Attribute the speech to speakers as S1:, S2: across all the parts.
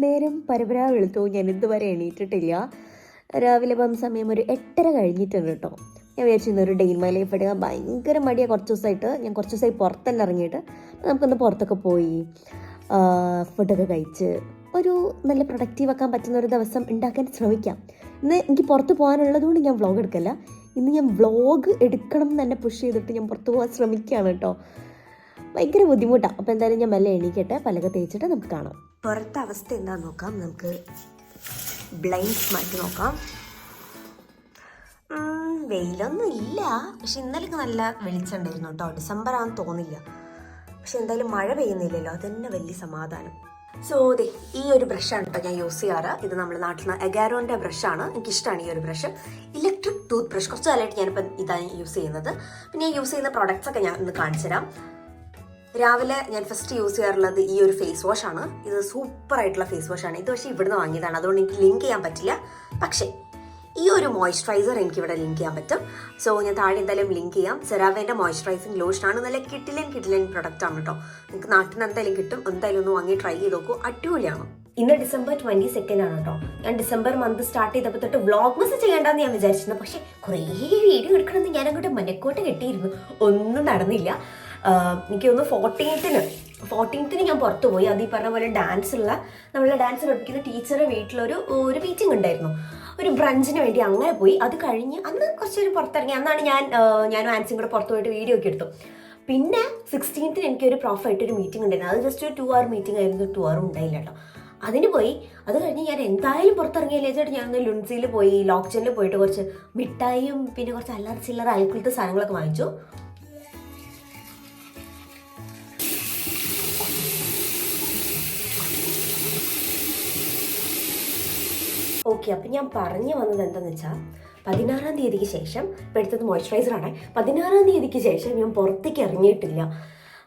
S1: നേരം പരപരാ വെളുത്തു. ഞാൻ ഇതുവരെ എണീറ്റിട്ടില്ല. രാവിലെ പോകുന്ന സമയം ഒരു 8:30 കഴിഞ്ഞിട്ടുണ്ട് കേട്ടോ. ഞാൻ വിചാരിച്ചിരുന്നു ഒരു ഡേ ഇൻ മൈ ലൈഫ് എടുക്കാൻ ഭയങ്കര മടിയാണ്. കുറച്ച് ദിവസമായി പുറത്തെല്ലാം ഇറങ്ങിയിട്ട് നമുക്കൊന്ന് പുറത്തൊക്കെ പോയി ഫുഡൊക്കെ കഴിച്ച് ഒരു നല്ല പ്രൊഡക്റ്റീവ് ആക്കാൻ പറ്റുന്ന ഒരു ദിവസം ഉണ്ടാക്കാൻ ശ്രമിക്കാം. ഇന്ന് എനിക്ക് പുറത്ത് പോകാനുള്ളതുകൊണ്ട് ഞാൻ വ്ളോഗ് എടുക്കല്ല. ഇന്ന് ഞാൻ വ്ളോഗ് എടുക്കണം എന്ന് തന്നെ പുഷ് ചെയ്തിട്ട് ഞാൻ പുറത്ത് പോകാൻ ശ്രമിക്കുകയാണ് കേട്ടോ. ഭയങ്കര ബുദ്ധിമുട്ടാണ്. അപ്പോൾ എന്തായാലും ഞാൻ മെല്ലെ എണീക്കട്ടെ, പലക തേച്ചിട്ട് നമുക്ക് കാണാം. പുറത്തെ അവസ്ഥ എന്താണെന്ന് നോക്കാം. നമുക്ക് ബ്ലൈൻഡ്സ് മാറ്റി നോക്കാം. വെയിലൊന്നും ഇല്ല, പക്ഷെ ഇന്നലെയൊക്കെ നല്ല വെളിച്ചുണ്ടായിരുന്നു കേട്ടോ. ഡിസംബർ ആണെന്ന് തോന്നില്ല. പക്ഷെ എന്തായാലും മഴ പെയ്യുന്നില്ലല്ലോ, അതന്നെ വലിയ സമാധാനം. സോ അതെ, ഈ ഒരു ബ്രഷാണ് കേട്ടോ ഞാൻ യൂസ് ചെയ്യാറ്. ഇത് നമ്മുടെ നാട്ടിൽ നിന്ന് എഗാരോൻ്റെ ബ്രഷാണ്. എനിക്കിഷ്ടമാണ് ഈ ഒരു ബ്രഷ്. Electric tooth brush. കുറച്ച് കാലമായിട്ട് ഞാനിപ്പോൾ ഇതാണ് യൂസ് ചെയ്യുന്നത്. പിന്നെ ഞാൻ യൂസ് ചെയ്യുന്ന പ്രോഡക്റ്റ്സ് ഒക്കെ ഞാൻ ഇന്ന് കാണിച്ചു തരാം. രാവിലെ ഞാൻ ഫസ്റ്റ് യൂസ് ചെയ്യാറുള്ളത് ഈ ഒരു ഫേസ് വാഷാണ്. ഇത് സൂപ്പർ ആയിട്ടുള്ള ഫേസ് വാഷാണ്. ഇത് പക്ഷേ ഇവിടുന്ന് വാങ്ങിയതാണ്, അതുകൊണ്ട് എനിക്ക് ലിങ്ക് ചെയ്യാൻ പറ്റില്ല. പക്ഷേ ഈ ഒരു മോയ്സ്ചറൈസർ എനിക്കിവിടെ ലിങ്ക് ചെയ്യാൻ പറ്റും. സോ ഞാൻ താഴെ എന്തായാലും ലിങ്ക് ചെയ്യാം. സെറാവേൻ്റെ മോയ്സ്ചറൈസിങ് ലോഷനാണ്. നല്ല കിട്ടിലൻ പ്രൊഡക്റ്റ് ആണ് കേട്ടോ. നിങ്ങൾക്ക് നാട്ടിൽ നിന്ന് എന്തായാലും കിട്ടും. എന്തായാലും ഒന്ന് വാങ്ങി ട്രൈ ചെയ്ത് നോക്കൂ, അടിപൊളിയാണ്. ഇന്ന് December 22 ആണ് കേട്ടോ. ഞാൻ ഡിസംബർ മന്ത് സ്റ്റാർട്ട് ചെയ്തപ്പോൾ തൊട്ട് വ്ളോഗ്മസ് ചെയ്യേണ്ടെന്ന് ഞാൻ വിചാരിച്ചിരുന്നു. പക്ഷേ കുറേ വീഡിയോ എടുക്കണമെന്ന് ഞാൻ അങ്ങോട്ട് മനക്കോട്ട് കെട്ടിയിരുന്നു. ഒന്നും നടന്നില്ല. എനിക്ക് തോന്നുന്നു 14th ഞാൻ പുറത്തു പോയി. അത് ഈ പറഞ്ഞ പോലെ നമ്മളെ ഡാൻസ് പഠിപ്പിക്കുന്ന ടീച്ചറുടെ വീട്ടിലൊരു മീറ്റിംഗ് ഉണ്ടായിരുന്നു, ഒരു ബ്രഞ്ചിന് വേണ്ടി. അങ്ങനെ പോയി. അത് കഴിഞ്ഞ് അന്ന് കുറച്ചൊരു പുറത്തിറങ്ങി. അന്നാണ് ഞാനും ആൻസിയും കൂടെ പുറത്തു പോയിട്ട് വീഡിയോ ഒക്കെ എടുത്തു. പിന്നെ 16th എനിക്കൊരു പ്രോഫായിട്ടൊരു മീറ്റിംഗ് ഉണ്ടായിരുന്നു. അത് ജസ്റ്റ് ഒരു 2 hour മീറ്റിംഗ് ആയിരുന്നു. 2 hour ഉണ്ടായില്ല കേട്ടോ. അതിന് പോയി. അത് കഴിഞ്ഞ് ഞാൻ എന്തായാലും പുറത്തിറങ്ങിയില്ല വെച്ചിട്ട് ഞാൻ ലുൻസിയിൽ പോയി, ലോക്ചനിൽ പോയിട്ട് കുറച്ച് മിഠായിയും പിന്നെ കുറച്ച് അല്ലറ ചില്ലറ അയൽക്കുലത്തെ സാധനങ്ങളൊക്കെ വാങ്ങിച്ചു. ഓക്കെ, അപ്പം ഞാൻ പറഞ്ഞു വന്നത് എന്താണെന്ന് വെച്ചാൽ 16-ാം തീയതിക്ക് ശേഷം, ഇപ്പോൾ എടുത്തത് മോയ്സ്ചറൈസറാണ്. 16-ാം തീയതിക്ക് ശേഷം ഞാൻ പുറത്തേക്ക് ഇറങ്ങിയിട്ടില്ല.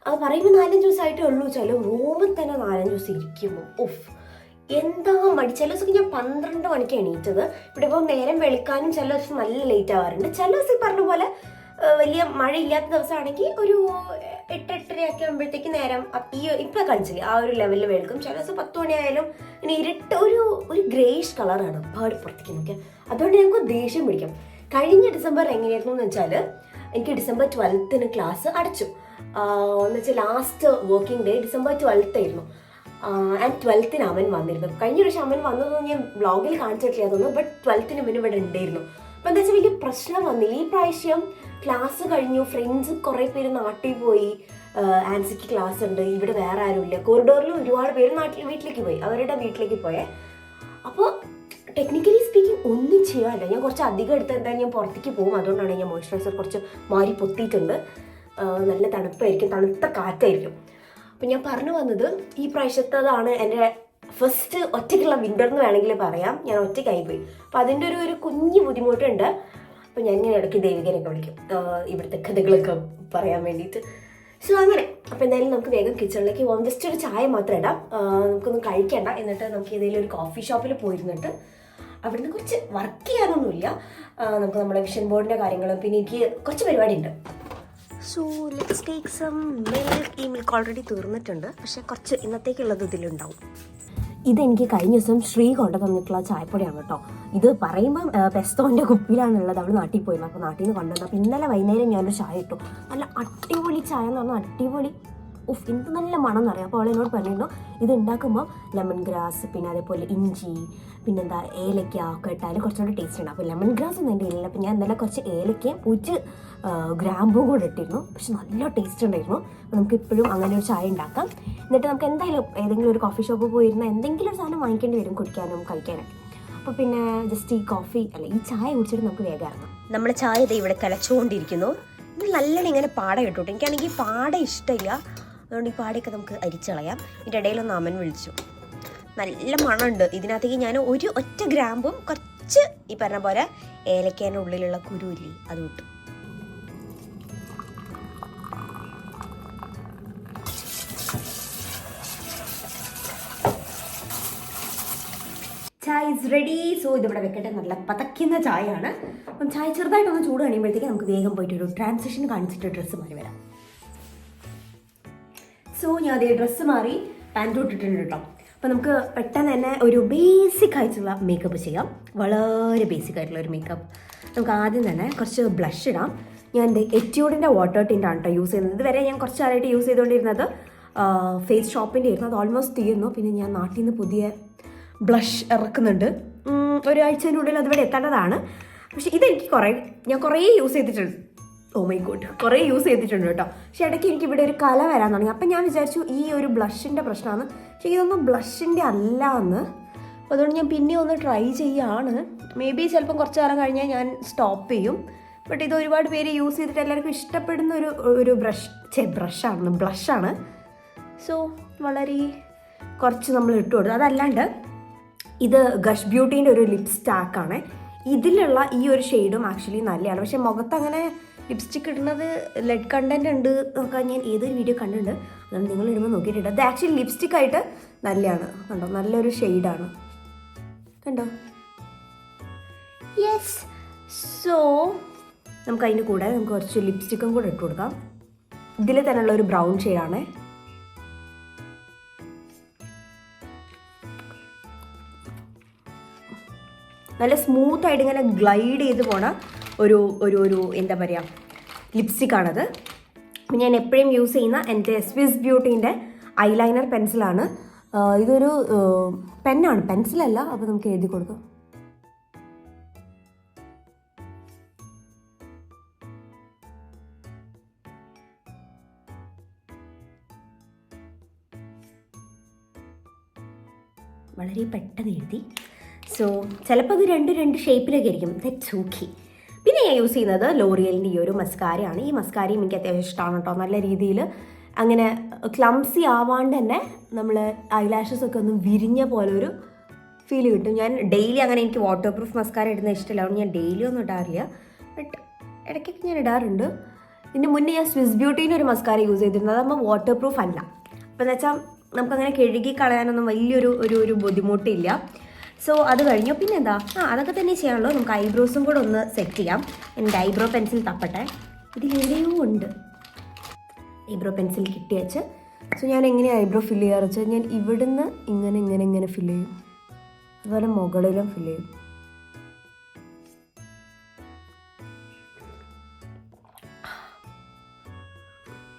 S1: അത് പറയുമ്പോൾ 4-5 ദിവസമായിട്ടേ ഉള്ളൂ. ചില റൂമിൽ തന്നെ 4-5 ദിവസം ഇരിക്കുമ്പോൾ എന്താ മടി. ചില ദിവസമൊക്കെ ഞാൻ 12 മണിക്ക് എണീറ്റത്. ഇവിടെ ഇപ്പോൾ നേരം വെളുക്കാനും ചില ദിവസം നല്ല ലേറ്റ് ആവാറുണ്ട്. ചില ദിവസം പറഞ്ഞ പോലെ വലിയ മഴയില്ലാത്ത ദിവസമാണെങ്കിൽ ഒരു 8-8:30 ആകുമ്പോഴത്തേക്ക് നേരം ഇപ്പം കാണിച്ചില്ലേ ആ ഒരു ലെവലിൽ വെളുക്കും. ചില ദിവസം 10 മണിയായാലും ഇനി ഇരുട്ട് ഒരു ഗ്രേഷ് കളറാണ് പാടി പുറത്തേക്ക് നോക്കിയാൽ. അതുകൊണ്ട് ഞങ്ങൾക്ക് ദേഷ്യം പിടിക്കും. കഴിഞ്ഞ ഡിസംബർ എങ്ങനെയായിരുന്നു എന്ന് വെച്ചാൽ, എനിക്ക് December 12 ക്ലാസ് അടച്ചു. എന്ന് വെച്ചാൽ ലാസ്റ്റ് വർക്കിംഗ് ഡേ December 12 ആയിരുന്നു. ആൻഡ് 12 അവൻ വന്നിരുന്നു. കഴിഞ്ഞ പ്രാവശ്യം അവൻ വന്നതൊന്നും ഞാൻ വ്ളോഗിൽ കാണിച്ചിട്ടില്ല തോന്നുന്നു. ബട്ട് 12 ഇവന് ഇവിടെ ഉണ്ടായിരുന്നു. അപ്പം എന്താ വെച്ചാൽ വലിയ പ്രശ്നം വന്നില്ല. ഈ പ്രാവശ്യം ക്ലാസ് കഴിഞ്ഞു, ഫ്രണ്ട്സ് കുറേ പേര് നാട്ടിൽ പോയി. ആൻസിക്ക് ക്ലാസ് ഉണ്ട്, ഇവിടെ വേറെ ആരുമില്ല. കോറിഡോറിൽ ഒരുപാട് പേര് വീട്ടിലേക്ക് പോയി, അവരുടെ വീട്ടിലേക്ക് പോയേ. അപ്പോൾ ടെക്നിക്കലി സ്പീക്കിംഗ് ഒന്നും ചെയ്യാനില്ല. ഞാൻ കുറച്ച് അധികം എടുത്ത് എന്തായാലും ഞാൻ പുറത്തേക്ക് പോകും. അതുകൊണ്ടാണ് ഞാൻ മോയ്സ്ചറൈസർ കുറച്ച് മാറി പൊത്തിയിട്ടുണ്ട്. നല്ല തണുപ്പായിരിക്കും, തണുത്ത കാറ്റായിരിക്കും. അപ്പം ഞാൻ പറഞ്ഞു വന്നത്, ഈ പ്രാവശ്യത്തതാണ് എൻ്റെ ഫസ്റ്റ് ഒറ്റയ്ക്കുള്ള വിൻ്റർ എന്ന് വേണമെങ്കിൽ പറയാം. ഞാൻ ഒറ്റയ്ക്കായി പോയി. അപ്പം അതിൻ്റെ ഒരു കുഞ്ഞു ബുദ്ധിമുട്ടുണ്ട്. അപ്പം ഞാൻ ഇങ്ങനെ ഇടയ്ക്ക് ദേവികനൊക്കെ വിളിക്കും ഇവിടുത്തെ കഥകളൊക്കെ പറയാൻ വേണ്ടിയിട്ട്. സോ അങ്ങനെ. അപ്പോൾ എന്തായാലും നമുക്ക് വേഗം കിച്ചണിലേക്ക് പോകാം. ജസ്റ്റ് ഒരു ചായ മാത്രം ഇടാം, നമുക്കൊന്നും കഴിക്കേണ്ട. എന്നിട്ട് നമുക്ക് ഏതെങ്കിലും ഒരു കോഫി ഷോപ്പിൽ പോയിരുന്നിട്ട് അവിടുന്ന് കുറച്ച് വർക്ക് ചെയ്യാനൊന്നുമില്ല. നമുക്ക് നമ്മുടെ വിഷൻ ബോർഡിൻ്റെ കാര്യങ്ങളും പിന്നെ എനിക്ക് കുറച്ച് പരിപാടി ഉണ്ട്. So let's take some milk. ഈ മിൽക്ക് ഓൾറെഡി തീർന്നിട്ടുണ്ട്, പക്ഷേ കുറച്ച് ഇന്നത്തേക്കുള്ളത് ഇതിലുണ്ടാവും. ഇതെനിക്ക് കഴിഞ്ഞ ദിവസം ശ്രീ കൊണ്ട് തന്നിട്ടുള്ള ചായപ്പൊടിയാണ് കേട്ടോ. ഇത് പറയുമ്പം പെസ്തോൻ്റെ കുപ്പിയിലാണുള്ളത്. അവൾ നാട്ടിൽ പോയിരുന്നു, അപ്പോൾ നാട്ടിൽ നിന്ന് കൊണ്ടുവന്നു. അപ്പോൾ ഇന്നലെ വൈകുന്നേരം ഞാനൊരു ചായ ഇട്ടു. നല്ല അടിപൊളി ചായ എന്ന് പറഞ്ഞാൽ അടിപൊളി. എന്ത് നല്ല മണം എന്നറിയാം. അപ്പോൾ അവൾ എന്നോട് പറഞ്ഞിരുന്നു ഇത് ഉണ്ടാക്കുമ്പോൾ ലെമൺ ഗ്രാസ് പിന്നെ അതേപോലെ ഇഞ്ചി പിന്നെന്താ ഏലക്ക ഒക്കെ ഇട്ടാൽ കുറച്ചുകൂടി ടേസ്റ്റ് ഉണ്ട്. അപ്പോൾ ലെമൺ ഗ്രാസ് ഒന്നും എൻ്റെ ഇല്ല. അപ്പോൾ ഞാൻ ഇന്നലെ കുറച്ച് ഏലക്കയും ഗ്രാമ്പും കൂടെ ഇട്ടിരുന്നു. പക്ഷെ നല്ല ടേസ്റ്റ് ഉണ്ടായിരുന്നു. അപ്പോൾ നമുക്ക് ഇപ്പോഴും അങ്ങനെ ഒരു ചായ ഉണ്ടാക്കാം. എന്നിട്ട് നമുക്ക് എന്തായാലും ഏതെങ്കിലും ഒരു കോഫി ഷോപ്പിൽ പോയിരുന്ന എന്തെങ്കിലും ഒരു സാധനം വാങ്ങിക്കേണ്ടി വരും കുടിക്കാനും കഴിക്കാനൊക്കെ. അപ്പോൾ പിന്നെ ജസ്റ്റ് ഈ ചായ കുടിച്ചിട്ട് നമുക്ക് വേഗം ഇറങ്ങാം. നമ്മുടെ ചായ ഇത് ഇവിടെ തിളച്ചുകൊണ്ടിരിക്കുന്നു. ഇത് നല്ലോണം ഇങ്ങനെ പാട കിട്ടും. എനിക്കാണെങ്കിൽ പാട ഇഷ്ടമില്ല, അതുകൊണ്ട് ഈ പാടയൊക്കെ നമുക്ക് അരിച്ചളയാം. ഇതിൻ്റെ ഇടയിലൊന്ന് അമ്മൻ വിളിച്ചു. നല്ല മണമുണ്ട്. ഇതിനകത്തേക്ക് ഞാൻ ഒറ്റ ഗ്രാമ്പും കുറച്ച് ഈ പറഞ്ഞ പോലെ ഏലക്കേൻ്റെ ഉള്ളിലുള്ള കുരുവില്ലേ അത് വിട്ടു. ചായ ഇസ് റെഡി. സോ ഇതിവിടെ വെക്കട്ടെ. നല്ല പതയ്ക്കുന്ന ചായയാണ്. അപ്പം ചായ ചെറുതായിട്ടൊന്ന് ചൂട് കഴിയുമ്പോഴത്തേക്ക് നമുക്ക് വേഗം പോയിട്ട് ഒരു ട്രാൻസിഷൻ കാണിച്ചിട്ട് ഡ്രസ്സ് മാറി വരാം. സോ ഞാൻ അതേ ഡ്രസ്സ് മാറി പാൻറ് ഇട്ടിട്ടുണ്ട് കേട്ടോ. അപ്പോൾ നമുക്ക് പെട്ടെന്ന് തന്നെ ഒരു ബേസിക് ആയിട്ടുള്ള മേക്കപ്പ് ചെയ്യാം. വളരെ ബേസിക് ആയിട്ടുള്ള ഒരു മേക്കപ്പ്. നമുക്ക് ആദ്യം തന്നെ കുറച്ച് ബ്ലഷ് ഇടാം. ഞാൻ എറ്റ്യൂഡിൻ്റെ വാട്ടർ ടിൻ്റാണ് കേട്ടോ യൂസ് ചെയ്യുന്നത്. ഇതുവരെ ഞാൻ കുറച്ച് കാലമായിട്ട് യൂസ് ചെയ്തുകൊണ്ടിരുന്നത് ഫേസ് ഷോപ്പിൻ്റെ ആയിരുന്നു. അത് ഓൾമോസ്റ്റ് തീർന്നു. പിന്നെ ഞാൻ നാട്ടിൽ നിന്ന് പുതിയ ബ്ലഷ് ഇറക്കുന്നുണ്ട്. ഒരാഴ്ചയിനുള്ളിൽ അതിവിടെ എത്തേണ്ടതാണ്. പക്ഷേ ഇതെനിക്ക് ഞാൻ കുറേ യൂസ് ചെയ്തിട്ടുണ്ട്. ഓ മൈ ഗോഡ്, കുറേ യൂസ് ചെയ്തിട്ടുണ്ട് കേട്ടോ. പക്ഷേ ഇടയ്ക്ക് എനിക്ക് ഇവിടെ ഒരു കല വരാൻ തുടങ്ങി. അപ്പം ഞാൻ വിചാരിച്ചു ഈ ഒരു ബ്ലഷിൻ്റെ പ്രശ്നമാണ്. പക്ഷേ ഇതൊന്നും ബ്ലഷിൻ്റെ അല്ല എന്ന്. അപ്പോൾ അതുകൊണ്ട് ഞാൻ പിന്നെ ഒന്ന് ട്രൈ ചെയ്യുകയാണ്. മേ ബി ചിലപ്പം കുറച്ച് കാലം കഴിഞ്ഞാൽ ഞാൻ സ്റ്റോപ്പ് ചെയ്യും. ബട്ട് ഇത് ഒരുപാട് പേര് യൂസ് ചെയ്തിട്ട് എല്ലാവർക്കും ഇഷ്ടപ്പെടുന്ന ഒരു ബ്ലഷാണ്. സോ വളരെ കുറച്ച് നമ്മൾ ഇട്ട് കൊടുത്തു. അതല്ലാണ്ട് ഇത് ഗഷ് ബ്യൂട്ടീൻ്റെ ഒരു ലിപ്സ്റ്റാക്കാണ്. ഇതിലുള്ള ഈ ഒരു ഷെയ്ഡും ആക്ച്വലി നല്ലതാണ്. പക്ഷേ മുഖത്ത് അങ്ങനെ ലിപ്സ്റ്റിക്ക് ഇടുന്നത് ലെഡ് കണ്ടൻറ് ഉണ്ട് എന്നൊക്കെ ഞാൻ ഏതൊരു വീഡിയോ കണ്ടിട്ടുണ്ട്. അതുകൊണ്ട് നിങ്ങൾ ഇടുമ്പോൾ നോക്കിയിട്ടുണ്ട്. അത് ആക്ച്വലി ലിപ്സ്റ്റിക്കായിട്ട് നല്ലതാണ്. കണ്ടോ, നല്ലൊരു ഷെയ്ഡാണ്. കണ്ടോ? യെസ്. സോ നമുക്ക് അതിൻ്റെ കൂടെ നമുക്ക് കുറച്ച് ലിപ്സ്റ്റിക്കും കൂടെ ഇട്ട് കൊടുക്കാം. ഇതിൽ തന്നെയുള്ള ഒരു ബ്രൗൺ ഷെയ്ഡാണ്. നല്ല സ്മൂത്തായിട്ട് ഇങ്ങനെ ഗ്ലൈഡ് ചെയ്ത് പോണ ഒരു എന്താ പറയുക ലിപ്സ്റ്റിക്കാണത്. അപ്പം ഞാൻ എപ്പോഴും യൂസ് ചെയ്യുന്ന എൻ്റെ സ്വിസ് ബ്യൂട്ടീൻ്റെ ഐലൈനർ പെൻസിലാണ്. ഇതൊരു പെന്നാണ്, പെൻസിലല്ല. അപ്പോൾ നമുക്ക് എഴുതി കൊടുക്കാം. വളരെ പെട്ടെന്ന് എഴുതി. സോ ചിലപ്പോൾ അത് രണ്ട് ഷേപ്പിലൊക്കെ ആയിരിക്കും. That's okay. പിന്നെ ഞാൻ യൂസ് ചെയ്യുന്നത് ലോറിയലിൻ്റെ ഈ ഒരു മസ്കാരയാണ്. ഈ മസ്കാരയും എനിക്ക് അത്യാവശ്യം ഇഷ്ടമാണ് കേട്ടോ. നല്ല രീതിയിൽ അങ്ങനെ ക്ലംസി ആവാണ്ട് തന്നെ നമ്മൾ ഐലാഷസ് ഒക്കെ ഒന്ന് വിരിഞ്ഞ പോലെ ഒരു ഫീൽ കിട്ടും. ഞാൻ ഡെയിലി അങ്ങനെ എനിക്ക് വാട്ടർ പ്രൂഫ് മസ്കാര ഇടുന്ന ഇഷ്ടമില്ല. അതുകൊണ്ട് ഞാൻ ഡെയിലി ഒന്നും ഇടാറില്ല. ബട്ട് ഇടയ്ക്കൊക്കെ ഞാൻ ഇടാറുണ്ട്. ഇതിന് മുന്നേ ഞാൻ സ്വിസ് ബ്യൂട്ടീൻ്റെ ഒരു മസ്കാര യൂസ് ചെയ്തിരുന്നത്. അതാകുമ്പോൾ വാട്ടർ പ്രൂഫ് അല്ല. അപ്പോൾ എന്ന് വെച്ചാൽ നമുക്കങ്ങനെ കഴുകി കളയാനൊന്നും വലിയൊരു ബുദ്ധിമുട്ടില്ല. സോ അത് കഴിഞ്ഞു. പിന്നെ എന്താ, അതൊക്കെ തന്നെ ചെയ്യാനുള്ളൂ. നമുക്ക് ഐബ്രോസും കൂടെ ഒന്ന് സെറ്റ് ചെയ്യാം. എൻ്റെ ഐബ്രോ പെൻസിൽ തപ്പട്ടെ. ഇതിലെവിടെയോ ഉണ്ട് ഐബ്രോ പെൻസിൽ കിട്ടി വെച്ച്. സോ ഞാൻ എങ്ങനെയാണ് ഐബ്രോ ഫില്ല് ചെയ്യാറ് വെച്ചാൽ ഞാൻ ഇവിടുന്ന് ഇങ്ങനെ ഫില്ല് ചെയ്യും. അതുപോലെ മുകളിലും ഫില്ല് ചെയ്യും.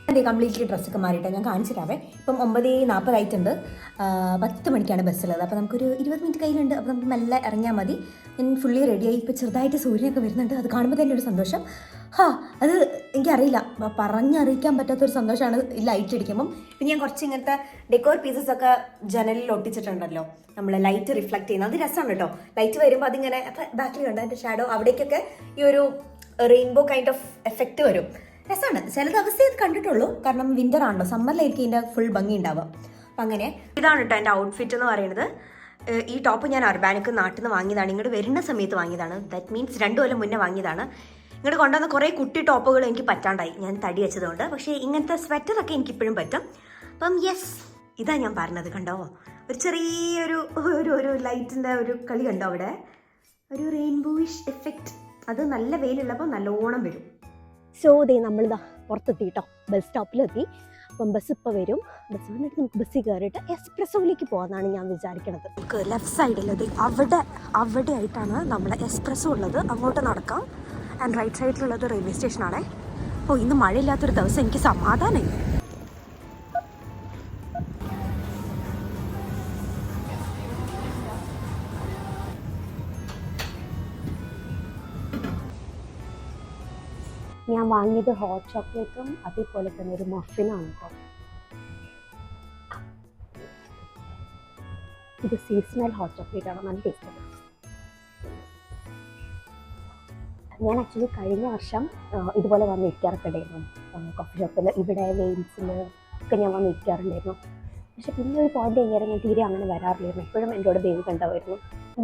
S1: അതെ, കംപ്ലീറ്റ്ലി ഡ്രസ്സൊക്കെ മാറിയിട്ട് ഞാൻ കാണിച്ചിട്ടാവേ. ഇപ്പം 9:40 ആയിട്ടുണ്ട്. 10 മണിക്കാണ് ബസ്സുള്ളത്. അപ്പോൾ നമുക്കൊരു 20 മിനിറ്റ് കയ്യിലുണ്ട്. അപ്പോൾ നമുക്ക് മെല്ലെ ഇറങ്ങിയാൽ മതി. ഞാൻ ഫുള്ളി റെഡിയായി. ഇപ്പോൾ ചെറുതായിട്ട് സൂര്യനൊക്കെ വരുന്നുണ്ട്. അത് കാണുമ്പോൾ തന്നെ ഒരു സന്തോഷം. അത് എനിക്കറിയില്ല, പറഞ്ഞറിയിക്കാൻ പറ്റാത്തൊരു സന്തോഷമാണ് ലൈറ്റ് അടിക്കുമ്പം. പിന്നെ ഞാൻ കുറച്ച് ഇങ്ങനത്തെ ഡെക്കോർ പീസസ് ഒക്കെ ജനലിൽ ഒട്ടിച്ചിട്ടുണ്ടല്ലോ, നമ്മൾ ലൈറ്റ് റിഫ്ലക്ട് ചെയ്യുന്നത്. അത് രസമാണ് കേട്ടോ. ലൈറ്റ് വരുമ്പോൾ അതിങ്ങനെ ബാക്കിൽ കണ്ട എൻ്റെ ഷാഡോ അവിടേക്കൊക്കെ ഈ ഒരു റെയിൻബോ കൈൻഡ് ഓഫ് എഫക്റ്റ് വരും. രസമാണ്. ചില ദിവസമേ ഇത് കണ്ടിട്ടുള്ളൂ, കാരണം വിൻ്റർ ആണല്ലോ. സമ്മറിലായിരിക്കും ഇതിൻ്റെ ഫുൾ ഭംഗി ഉണ്ടാവുക. അപ്പം അങ്ങനെ ഇതാണ് കേട്ടോ എൻ്റെ ഔട്ട്ഫിറ്റ് എന്ന് പറയുന്നത്. ഈ ടോപ്പ് ഞാൻ അർബാനിക്ക് നാട്ടിൽ നിന്ന് വാങ്ങിയതാണ്. ഇങ്ങോട്ട് വരുന്ന സമയത്ത് വാങ്ങിയതാണ്. ദാറ്റ് മീൻസ് 2 കൊല്ലം മുന്നേ വാങ്ങിയതാണ്. ഇങ്ങോട്ട് കൊണ്ടുവന്ന കുറേ കുട്ടി ടോപ്പുകൾ എനിക്ക് പറ്റാണ്ടായി, ഞാൻ തടി വെച്ചതുകൊണ്ട്. പക്ഷേ ഇങ്ങനത്തെ സ്വെറ്ററൊക്കെ എനിക്കിപ്പോഴും പറ്റും. അപ്പം യെസ്, ഇതാ ഞാൻ പറഞ്ഞത്. കണ്ടോ, ഒരു ചെറിയൊരു ലൈറ്റിൻ്റെ ഒരു കളി കണ്ടോ അവിടെ, ഒരു റെയിൻബോയിഷ് എഫക്റ്റ്. അത് നല്ല വെയിലുള്ളപ്പോൾ നല്ലോണം വരും. സോ നമ്മളിതാ പുറത്തെത്തി കേട്ടോ, ബസ് സ്റ്റോപ്പിലെത്തി. അപ്പം ബസ് ഇപ്പോൾ വരും. ബസ് വന്നിട്ട് നമുക്ക് ബസ്സിൽ കയറിയിട്ട് എസ്പ്രസോയിലേക്ക് പോകാമെന്നാണ് ഞാൻ വിചാരിക്കുന്നത്. നമുക്ക് ലെഫ്റ്റ് സൈഡിലത് അവിടെ ആയിട്ടാണ് നമ്മളെ എസ്പ്രസോ ഉള്ളത്. അങ്ങോട്ട് നടക്കാം. ആൻഡ് റൈറ്റ് സൈഡിലുള്ളത് റെയിൽവേ സ്റ്റേഷനാണേ. അപ്പോൾ ഇന്ന് മഴയില്ലാത്തൊരു ദിവസം, എനിക്ക് സമാധാനമായി. ഞാൻ വാങ്ങിയത് ഹോട്ട് ചോക്ലേറ്റും അതേപോലെ തന്നെ ഒരു മഫിനാണ് കേട്ടോ. ഇത് സീസണൽ ഹോട്ട് ചോക്ലേറ്റ് ആണ്, നല്ല ടേസ്റ്റാണ്. ഞാൻ ആക്ച്വലി കഴിഞ്ഞ വർഷം ഇതുപോലെ വന്ന് ഇരിക്കാറൊക്കെ ഉണ്ടായിരുന്നു കോഫി ഷോപ്പിൽ. ഇവിടെ വെയിൻസിൽ ഒക്കെ ഞാൻ വന്ന് ഇരിക്കാറുണ്ടായിരുന്നു. പക്ഷെ പിന്നെ ഒരു പോയിന്റ് കഴിഞ്ഞാൽ ഞാൻ തീരെ അങ്ങനെ വരാറില്ലായിരുന്നു. എപ്പോഴും എൻ്റെ കൂടെ ബേബി കണ്ടാവായിരുന്നു.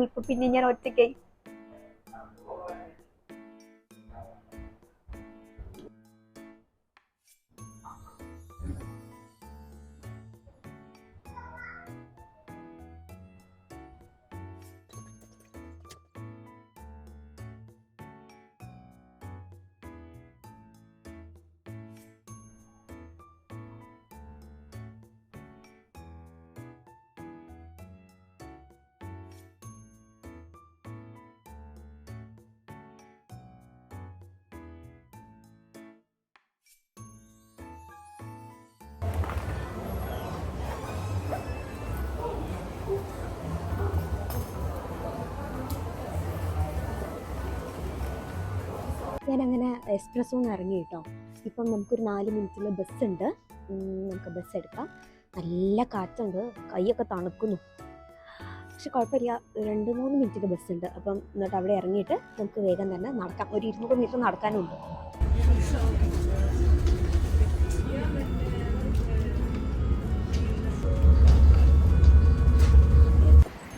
S1: ഇപ്പോൾ പിന്നെ ഞാൻ ഒറ്റയ്ക്കായി. ഞാൻ അങ്ങനെ എക്സ്പ്രസ്സോന്ന് ഇറങ്ങി കേട്ടോ. ഇപ്പം നമുക്കൊരു 4 മിനിറ്റിൽ ബസ്സുണ്ട്. നമുക്ക് ബസ് എടുക്കാം. നല്ല കാറ്റുണ്ട്, കൈയൊക്കെ തണുക്കുന്നു. പക്ഷെ കുഴപ്പമില്ല, 2-3 മിനിറ്റിൻ്റെ ബസ്സുണ്ട്. അപ്പം എന്നിട്ട് അവിടെ ഇറങ്ങിയിട്ട് നമുക്ക് വേഗം തന്നെ നടക്കാം. ഒരു 200 മീറ്റർ നടക്കാനുണ്ട്.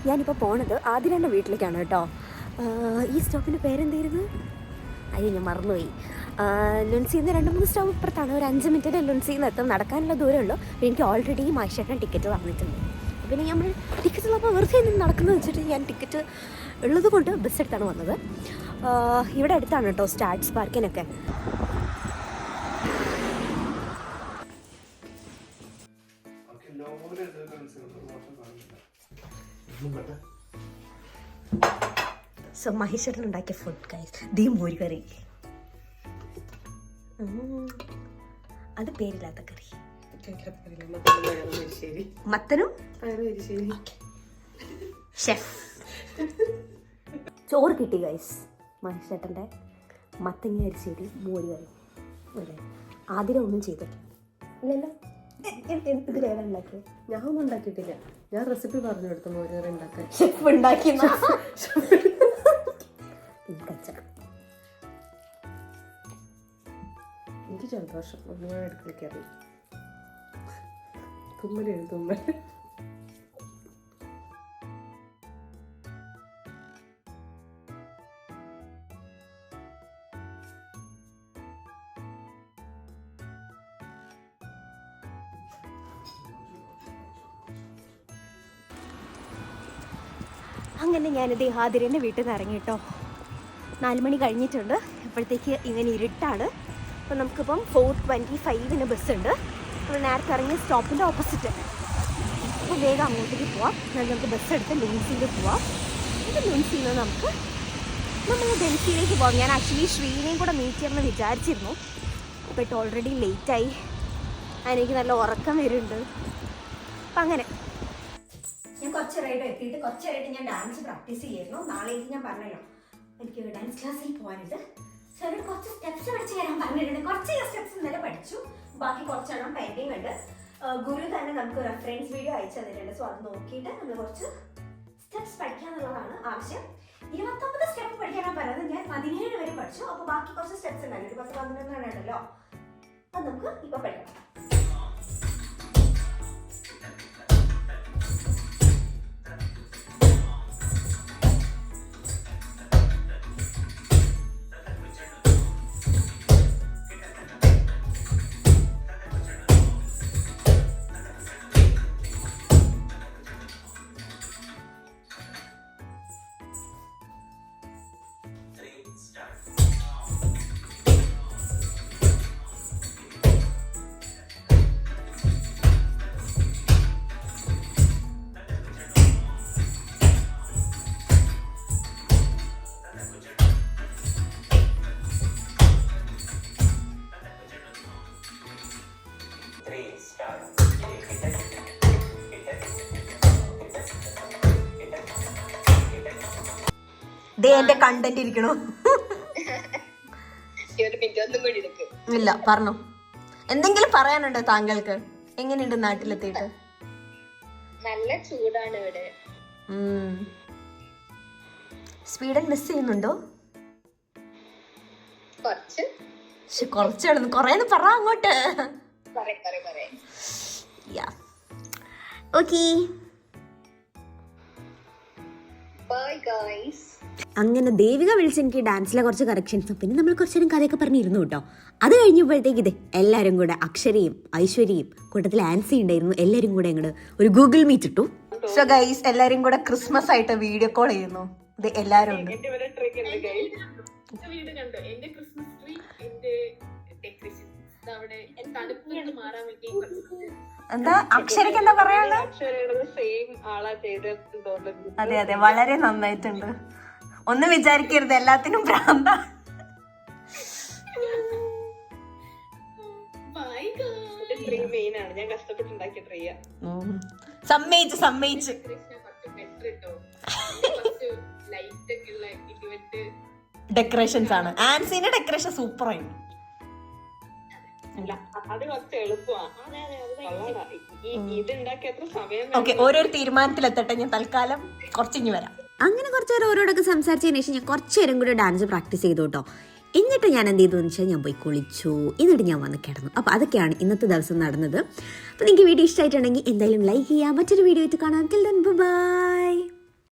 S1: ഞാനിപ്പോൾ പോണത് ആതിരേൻ്റെ വീട്ടിലേക്കാണ് കേട്ടോ. ഈ സ്റ്റോപ്പിൻ്റെ പേരെന്തായിരുന്നു? അയ്യോ, ഞാൻ മറന്നുപോയി. ലുൻസിയിൽ നിന്ന് 2-3 സ്റ്റോപ്പ് ഇപ്പുറത്താണ്. ഒരു 5 മിനിറ്റിൻ്റെ ലുൻസിയിൽ നിന്ന് എത്തും. നടക്കാനുള്ള ദൂരമുള്ളൂ. എനിക്ക് ഓൾറെഡി മാഷേട്ടൻ ടിക്കറ്റ് തന്നിട്ടുണ്ട്. പിന്നെ നമ്മൾ ടിക്കറ്റ് ഉള്ളപ്പോൾ വെറുതെ നിന്ന് നടക്കുന്നത് വെച്ചിട്ട് ഞാൻ ടിക്കറ്റ് ഉള്ളത് കൊണ്ട് ബസ് എടുത്താണ് വന്നത്. ഇവിടെ അടുത്താണ് കേട്ടോ സ്റ്റാർട്സ് പാർക്കിനൊക്കെ. സോ മഹേശ്വരൻ ഉണ്ടാക്കിയ ഫുഡ് ഗൈസ്, ദീ മോര് കറി. അത് പേരില്ലാത്ത കറി. മത്തനും ഷെഫ്. ചോറ് കിട്ടി ഗൈസ്. മഹേശ്വരൻ്റെ മത്തങ്ങ അരിശ്ശേരി മോര് കറി. അല്ലേ, ആദ്യം ഒന്നും ചെയ്തിട്ടില്ല. ഇല്ലല്ലോ, ഇതിലേതാ ഉണ്ടാക്കിയത്?
S2: ഞാൻ ഒന്നും ഉണ്ടാക്കിയിട്ടില്ല. ഞാൻ റെസിപ്പി പറഞ്ഞു കൊടുത്തു മോര് കറി ഉണ്ടാക്കാൻ.
S1: ഷെഫ് ഉണ്ടാക്കി.
S2: എനിക്ക് സന്തോഷം. ഒന്നുകൂടെ അടുക്കളയ്ക്ക് അറിയാം. തുമ്മലാണ് തുമ്മൽ.
S1: അങ്ങനെ ഞാനിത് ആതിരേൻ്റെ വീട്ടിൽ നിന്ന് ഇറങ്ങി കേട്ടോ. 4 മണി കഴിഞ്ഞിട്ടുണ്ട്. അപ്പോഴത്തേക്ക് ഇങ്ങനെ ഇരുട്ടാണ്. അപ്പോൾ നമുക്കിപ്പം 4:25 ബസ്സുണ്ട്. നമ്മൾ നേരത്തെ ഇറങ്ങിയ സ്റ്റോപ്പിൻ്റെ ഓപ്പോസിറ്റ്. അപ്പോൾ വേഗം അങ്ങോട്ടേക്ക് പോവാം. നമുക്ക് ബസ് എടുത്ത് ലുൻസിയിൽ പോവാം. ഇത് ലുൻസിയിൽ നിന്ന് നമ്മൾ ഡൽഹിയിലേക്ക് പോകാം. ഞാൻ ആക്ച്വലി ശ്രീനെയും കൂടെ മീറ്റ് ചെയ്യണമെന്ന് വിചാരിച്ചിരുന്നു. ബട്ട് ഓൾറെഡി ലേറ്റായി. എനിക്ക് നല്ല ഉറക്കം വരുന്നുണ്ട്. അപ്പം അങ്ങനെ ഞാൻ കുറച്ചേരായിട്ട് എത്തിയിട്ട് കുറച്ചേരായിട്ട് ഞാൻ ഡാൻസ് പ്രാക്ടീസ് ചെയ്യായിരുന്നു. നാളേക്ക് ഞാൻ പറഞ്ഞല്ലോ എനിക്ക് ഡാൻസ് ക്ലാസ്സിൽ പോകാനുണ്ട്. സോ അവിടെ കുറച്ച് സ്റ്റെപ്സ് പഠിച്ച് തരാൻ പറഞ്ഞിട്ടുണ്ട്. കുറച്ച് സ്റ്റെപ്സ് ഇന്നലെ പഠിച്ചു. ബാക്കി കുറച്ചെണ്ണം പെൻഡിങ് ഉണ്ട്. ഗുരു തന്നെ നമുക്ക് റെഫറൻസ് വീഡിയോ അയച്ചു തന്നിട്ടുണ്ട്. സോ അത് നോക്കിയിട്ട് നമ്മൾ കുറച്ച് സ്റ്റെപ്സ് പഠിക്കാന്നുള്ളതാണ് ആവശ്യം. 29 സ്റ്റെപ്പ് പഠിക്കാനാണ് പറയുന്നത്. ഞാൻ 17 വരെ പഠിച്ചു. അപ്പോൾ ബാക്കി കുറച്ച് സ്റ്റെപ്സ് ഉണ്ടായി. ഒരു 10-11 ഉണ്ടല്ലോ. അത് നമുക്ക് ഇപ്പോൾ പഠിക്കാം. എന്റെ കണ്ടന്റ് ഇരിക്കണോ? ഇല്ല, പറഞ്ഞു. എന്തെങ്കിലും പറയാനുണ്ടോ താങ്കൾക്ക്? എങ്ങനെയുണ്ട് നാട്ടിലെത്തിയിട്ട്?
S3: നല്ല ചൂടാണ് ഇവിടെ.
S1: സ്വീഡൻ മിസ് ചെയ്യുന്നുണ്ടോ?
S3: കുറച്ച്
S1: കൊറേന്ന് പറ അങ്ങോട്ട്. Okay,
S3: bye guys.
S1: അങ്ങനെ ദേവിക വിളിച്ച് എനിക്ക് ഡാൻസിലെ കുറച്ച് കറക്ഷൻസും പിന്നെ നമ്മൾ കുറച്ചു നേരം കഥയൊക്കെ പറഞ്ഞിരുന്നു കേട്ടോ. അത് കഴിഞ്ഞപ്പോഴത്തേക്ക് ഇത് എല്ലാവരും കൂടെ, അക്ഷരയും ഐശ്വര്യയും കൂട്ടത്തിൽ ആൻസി ഉണ്ടായിരുന്നു, എല്ലാവരും കൂടെ അങ്ങോട്ട് ഒരു ഗൂഗിൾ മീറ്റ് ഇട്ടു. സോ ഗൈസ്, എല്ലാവരും കൂടെ ക്രിസ്മസ് ആയിട്ട് വീഡിയോ കോൾ ചെയ്യുന്നു. ഇത് എല്ലാവരും ഉണ്ട്. എന്താ അക്ഷരക്ക് എന്താ പറയാനുള്ളത്? അതെ അതെ, വളരെ നന്നായിട്ടുണ്ട്. ഒന്നും വിചാരിക്കരുത്, എല്ലാത്തിനും ഭ്രാന്ത. സമ്മയിച്ചു. ഡെക്കറേഷൻസ് ആണ്. ആൻസിന്റെ ഡെക്കറേഷൻ സൂപ്പർ ആയി. ഓക്കെ, ഓരോരു തീരുമാനത്തിലെത്തട്ടെ. ഞാൻ തൽക്കാലം കുറച്ചിഞ്ഞ് വരാം. അങ്ങനെ കുറച്ച് നേരം ഓരോടൊക്കെ സംസാരിച്ചതിന് ശേഷം ഞാൻ കുറച്ച് നേരം കൂടി ഡാൻസ് പ്രാക്ടീസ് ചെയ്തു കേട്ടോ. എന്നിട്ട് ഞാൻ എന്ത് ചെയ്തു എന്ന് വെച്ചാൽ ഞാൻ പോയി കുളിച്ചു. എന്നിട്ട് ഞാൻ വന്ന് കിടന്നു. അപ്പോൾ അതൊക്കെയാണ് ഇന്നത്തെ ദിവസം നടന്നത്. അപ്പോൾ നിങ്ങൾക്ക് വീഡിയോ ഇഷ്ടമായിട്ടുണ്ടെങ്കിൽ എന്തായാലും ലൈക്ക് ചെയ്യാം. മറ്റൊരു വീഡിയോ ആയിട്ട് കാണാം. ബൈ.